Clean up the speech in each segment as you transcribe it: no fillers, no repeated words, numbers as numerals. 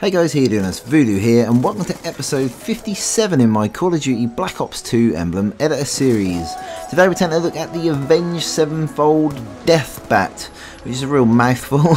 Hey guys, how you doing? It's Voodoo here, and welcome to episode 57 in my Call of Duty Black Ops 2 Emblem editor series. Today we take a look at the Avenged Sevenfold Death Bat, which is a real mouthful,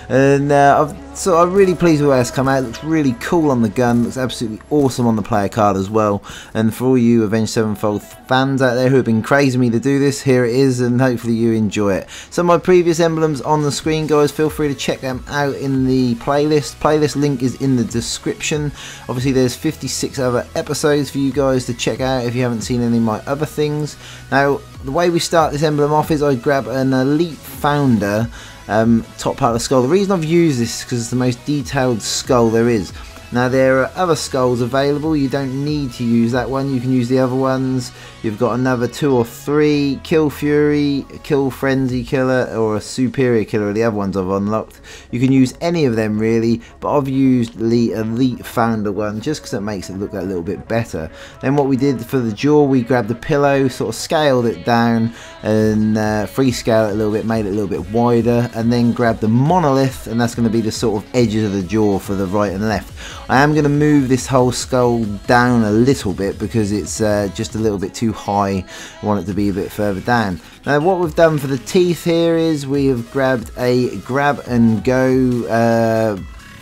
and I'm really pleased with the way it's come out. It looks really cool on the gun, looks absolutely awesome on the player card as well. And for all you Avenged Sevenfold fans out there who have been crazing me to do this, here it is, and hopefully you enjoy it. Some of my previous emblems on the screen, guys, feel free to check them out in the playlist link is in the description. Obviously there's 56 other episodes for you guys to check out if you haven't seen any of my other things. Now the way we start this emblem off is I grab an Elite Founder top part of the skull. The reason I've used this is because it's the most detailed skull there is. Now there are other skulls available, you don't need to use that one, you can use the other ones. You've got another 2 or 3, Kill Fury, Kill Frenzy Killer, or a Superior Killer, the other ones I've unlocked. You can use any of them really, but I've used the Elite Founder one just because it makes it look a little bit better. Then what we did for the jaw, we grabbed the pillow, sort of scaled it down and freescale it a little bit, made it a little bit wider, and then grabbed the monolith, and that's going to be the sort of edges of the jaw for the right and left. I am going to move this whole skull down a little bit because it's just a little bit too high. I want it to be a bit further down. Now what we've done for the teeth here is we have grabbed a grab and go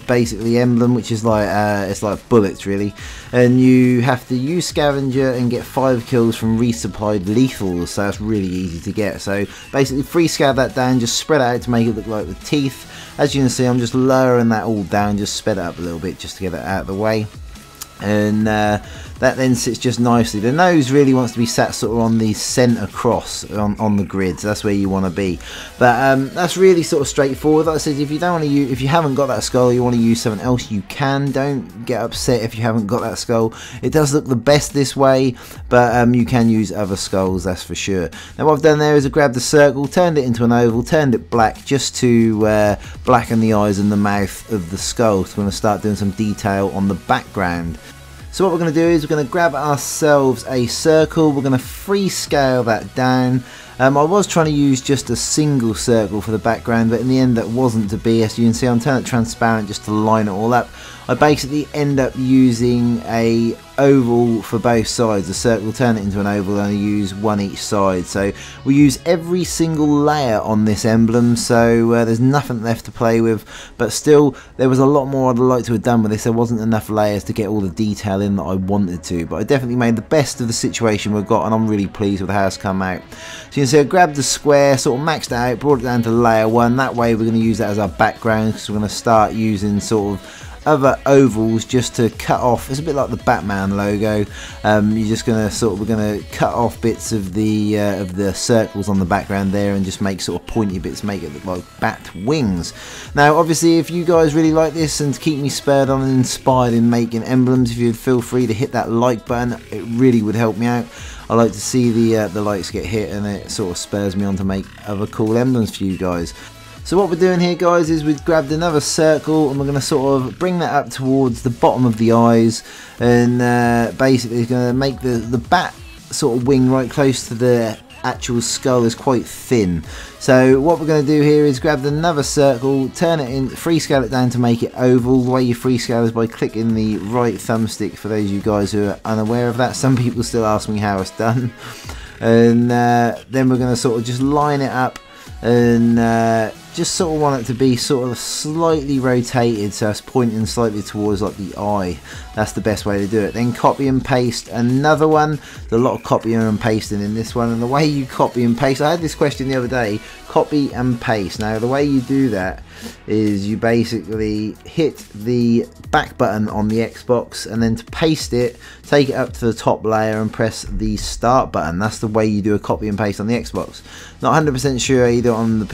basically emblem, which is like it's like bullets really, and you have to use scavenger and get 5 kills from resupplied lethals, so that's really easy to get. So basically freescale that down, just spread it out to make it look like the teeth. As you can see, I'm just lowering that all down, just sped it up a little bit just to get it out of the way. And that then sits just nicely. The nose really wants to be sat sort of on the centre cross on the grid, so that's where you want to be. But that's really sort of straightforward. Like I said, if you don't want to use, if you haven't got that skull, you want to use something else, you can. Don't get upset if you haven't got that skull. It does look the best this way, but you can use other skulls, that's for sure. Now what I've done there is I grabbed the circle, turned it into an oval, turned it black just to blacken the eyes and the mouth of the skull. So we're going to start doing some detail on the background. So what we're going to do is we're going to grab ourselves a circle, we're going to freescale that down. I was trying to use just a single circle for the background, but in the end that wasn't to be. As you can see, I'm turning it transparent just to line it all up. I basically end up using a oval for both sides. The circle, turn it into an oval, and I use one each side. So we use every single layer on this emblem, so there's nothing left to play with. But still, there was a lot more I'd like to have done with this. There wasn't enough layers to get all the detail in that I wanted to, but I definitely made the best of the situation we've got, and I'm really pleased with how it's come out. So you can see I grabbed the square, sort of maxed it out, brought it down to layer 1. That way we're going to use that as our background, because we're going to start using sort of other ovals just to cut off. It's a bit like the Batman logo. You're just gonna we're gonna cut off bits of the circles on the background there and just make sort of pointy bits, make it look like bat wings. Now obviously if you guys really like this and keep me spurred on and inspired in making emblems, if you'd feel free to hit that like button, it really would help me out. I like to see the likes get hit, and it sort of spurs me on to make other cool emblems for you guys. So what we're doing here, guys, is we've grabbed another circle and we're going to sort of bring that up towards the bottom of the eyes, and basically it's going to make the bat sort of wing right close to the actual skull is quite thin. So what we're going to do here is grab another circle, turn it in, freescale it down to make it oval. The way you freescale is by clicking the right thumbstick, for those of you guys who are unaware of that. Some people still ask me how it's done. And then we're going to sort of just line it up, and just sort of want it to be sort of slightly rotated, so it's pointing slightly towards like the eye. That's the best way to do it. Then copy and paste another one. There's a lot of copying and pasting in this one, and the way you copy and paste, I had this question the other day, copy and paste. Now the way you do that is you basically hit the back button on the Xbox, and then to paste it, take it up to the top layer and press the start button. That's the way you do a copy and paste on the Xbox. Not 100% sure how you do it on the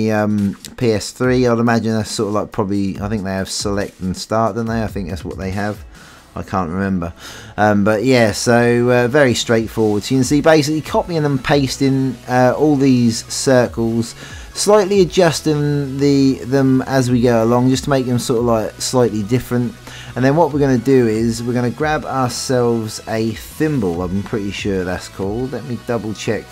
PS3. I'd imagine that's sort of like, probably, I think they have select and start, don't they? I think that's what they have. I can't remember, but yeah, so very straightforward. So you can see basically copying and pasting all these circles, slightly adjusting them as we go along, just to make them sort of like slightly different. And then what we're going to do is we're going to grab ourselves a thimble. I'm pretty sure that's called. Let me double check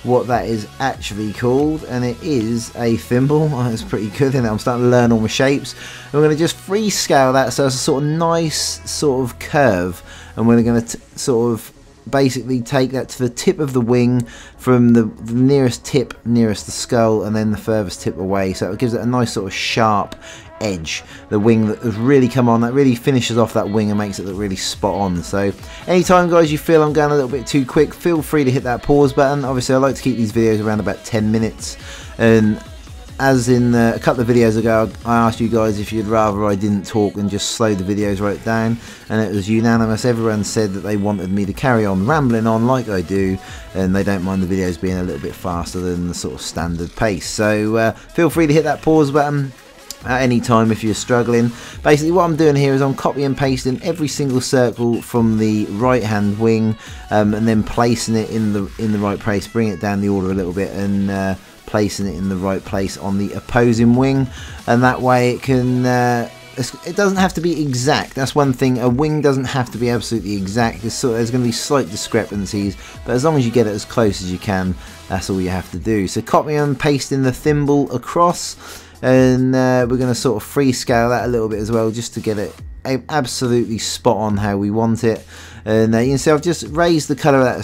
what that is actually called, and it is a thimble. Oh, that's pretty good, and I'm starting to learn all my shapes. And we're going to just freescale that so it's a sort of nice sort of curve, and we're going to sort of basically take that to the tip of the wing, from the nearest tip nearest the skull, and then the furthest tip away, so it gives it a nice sort of sharp edge. The wing that has really come on, that really finishes off that wing and makes it look really spot on. So anytime guys you feel I'm going a little bit too quick, feel free to hit that pause button. Obviously I like to keep these videos around about 10 minutes, and as in a couple of videos ago, I asked you guys if you'd rather I didn't talk and just slow the videos right down, and it was unanimous. Everyone said that they wanted me to carry on rambling on like I do, and they don't mind the videos being a little bit faster than the sort of standard pace. So feel free to hit that pause button at any time if you're struggling. Basically what I'm doing here is I'm copy and pasting every single circle from the right hand wing, and then placing it in the right place, bring it down the order a little bit, and placing it in the right place on the opposing wing, and that way it can it doesn't have to be exact. That's one thing, a wing doesn't have to be absolutely exact. There's going to be slight discrepancies, but as long as you get it as close as you can, that's all you have to do. So copy and pasting the thimble across, and we're going to sort of freescale that a little bit as well, just to get it absolutely spot on how we want it. And you can see I've just raised the colour of that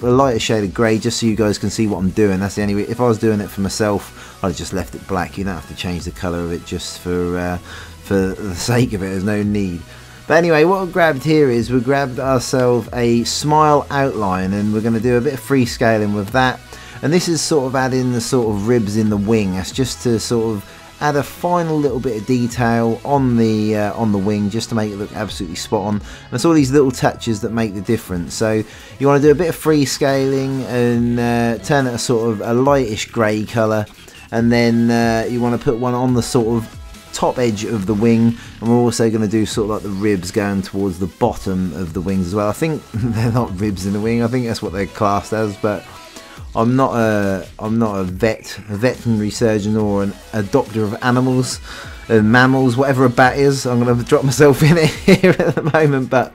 a lighter shade of grey, just so you guys can see what I'm doing. That's the only way. If I was doing it for myself, I'd have just left it black. You don't have to change the colour of it just for the sake of it. There's no need. But anyway, what we've grabbed here is we grabbed ourselves a smile outline, and we're going to do a bit of freescaling with that. And this is sort of adding the sort of ribs in the wing. That's just to sort of add a final little bit of detail on the wing, just to make it look absolutely spot on. And it's all these little touches that make the difference. So you want to do a bit of freescaling and turn it a sort of a lightish grey colour, and then you want to put one on the sort of top edge of the wing, and we're also going to do sort of like the ribs going towards the bottom of the wings as well. I think they're not ribs in the wing, I think that's what they're classed as, but I'm not a veterinary surgeon or a doctor of animals and mammals, whatever a bat is. I'm going to drop myself in it here at the moment, but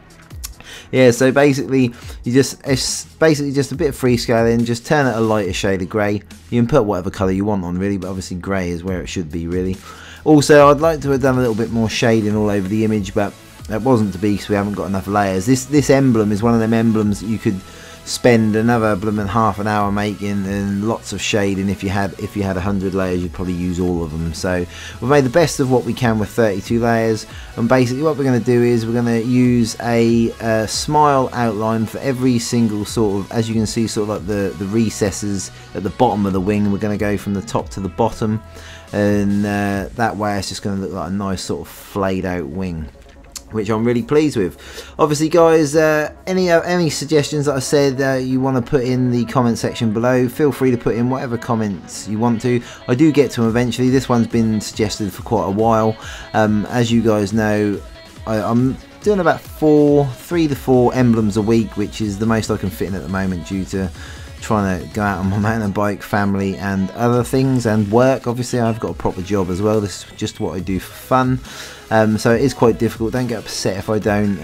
yeah. So basically, it's basically just a bit of freescaling. Just turn it a lighter shade of grey. You can put whatever colour you want on, really, but obviously grey is where it should be, really. Also, I'd like to have done a little bit more shading all over the image, but that wasn't to be, because we haven't got enough layers. This emblem is one of them emblems that you could spend another blooming half an hour making, and lots of shading. If you had 100 layers, you'd probably use all of them. So we've made the best of what we can with 32 layers, and basically what we're going to do is we're going to use a smile outline for every single sort of, as you can see, sort of like the recesses at the bottom of the wing. We're going to go from the top to the bottom, and that way it's just going to look like a nice sort of flayed out wing, which I'm really pleased with. Obviously guys, any suggestions that I said you want to put in the comment section below, feel free to put in whatever comments you want to. I do get to them eventually. This one's been suggested for quite a while. As you guys know, I'm doing about 3 to 4 emblems a week, which is the most I can fit in at the moment, due to trying to go out on my mountain bike, family and other things, and work. Obviously I've got a proper job as well. This is just what I do for fun. So it is quite difficult. Don't get upset if I don't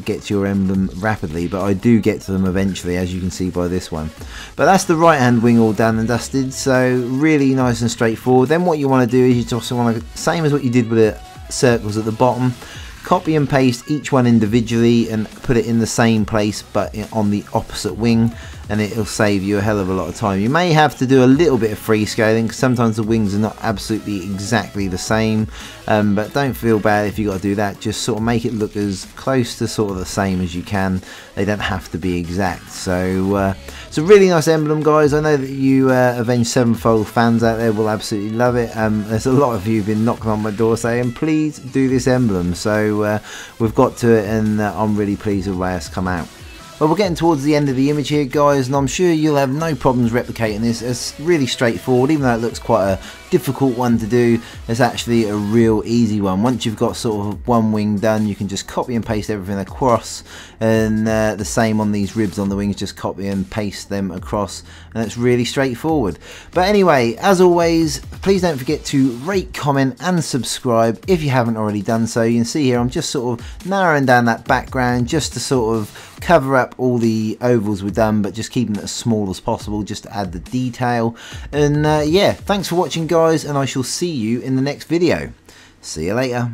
get to your emblem rapidly, but I do get to them eventually, as you can see by this one. But that's the right hand wing all done and dusted, so really nice and straightforward. Then what you want to do is you also want to, same as what you did with the circles at the bottom, copy and paste each one individually and put it in the same place but on the opposite wing, and it'll save you a hell of a lot of time. You may have to do a little bit of freescaling, because sometimes the wings are not absolutely exactly the same, but don't feel bad if you got to do that. Just sort of make it look as close to sort of the same as you can. They don't have to be exact. So it's a really nice emblem, guys. I know that you Avenged Sevenfold fans out there will absolutely love it. There's a lot of you who've been knocking on my door saying please do this emblem, so we've got to it, and I'm really pleased with the way it's come out. Well, we're getting towards the end of the image here, guys, and I'm sure you'll have no problems replicating this. It's really straightforward. Even though it looks quite a difficult one to do, it's actually a real easy one. Once you've got sort of one wing done, you can just copy and paste everything across, and the same on these ribs on the wings, just copy and paste them across, and it's really straightforward. But anyway, as always, please don't forget to rate, comment and subscribe if you haven't already done so. You can see here I'm just sort of narrowing down that background just to sort of cover up all the ovals we've done, but just keeping it as small as possible just to add the detail. And yeah, thanks for watching guys, and I shall see you in the next video. See you later.